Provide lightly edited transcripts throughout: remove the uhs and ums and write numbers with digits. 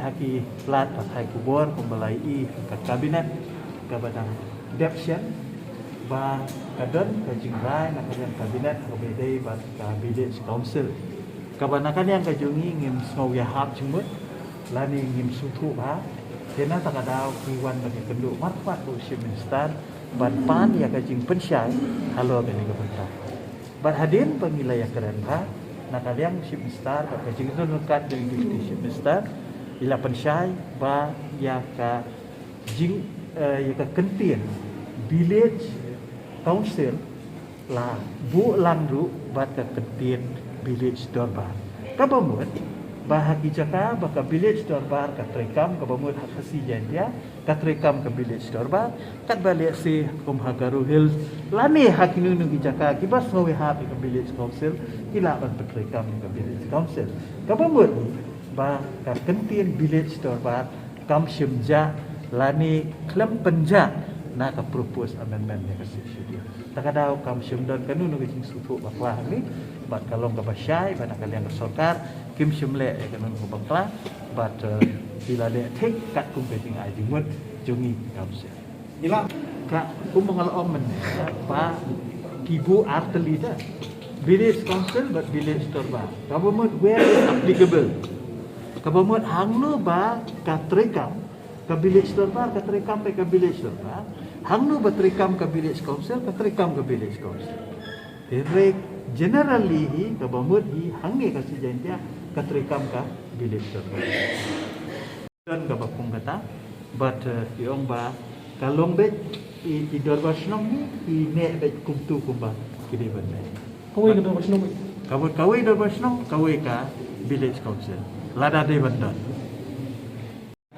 haki plat pakai kubur kembali ke kabinet ke badang depsian ba kadon ke jingrai nak kabinet ke bedai ba kabinet council kabanakan yang kajungi ngim snow ya hab cemut lani ngim sutu ba kena tak ada kiwan bagi kenduk matfat bu minister ban pan ya kajing pensyai halo bani kebentar ban hadin pengilai keren ba nak kalian minister ba kajing itu lekat dengan minister ila pensyai ba ya ka jing ya ka kentien village council la bu langru bat ka kentien village dorbar kabamut bahagi jaka baka village dorbar ka trekam kabamut hakasi jandia ka trekam ka village dorbar kat balik si kumhagaru hills lani hakinu nu jaka kibas ngawe ha ka village council kila ban trekam ka village council kabamut ba ka kentien village dorbar kam shimja lani klem penja na ka propose amendment ya kasih dia takadau kam shimdan kanu nu gijing sutu baklah ni bat kalong ka basyai bana kalian ka sokar kim shimle ya kanu ko baklah bat bila le thik kat kum gijing ai jimut jungi council ila ka kum mengal omen pa kibu arteli da village council but village torba government where is applicable government hangno ba ka trekam ka village dorbar ka trekam pe ka village dorbar hangno ba trekam ka village council ka trekam ka village council direk generally hi ka bamut hi hange ka sijantia ka trekam ka village dorbar dan ka bapung kata but yong ba kalong bet i dorbar snom ni i ne bet kumtu kumba kidi bande kawai ka dorbar snom kawai dorbar snom kawai ka village council lada de bandan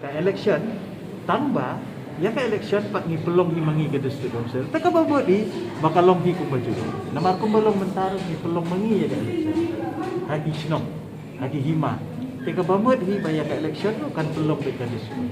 ka election tamba ya ka election pat ni pelong ni mangi ke district council ta ka babot di bakalong hi ku baju namar ku belong mentar ni pelong mangi ya ka election hagi snom hagi hima te ka babot hi baya ka election kan pelong de ka district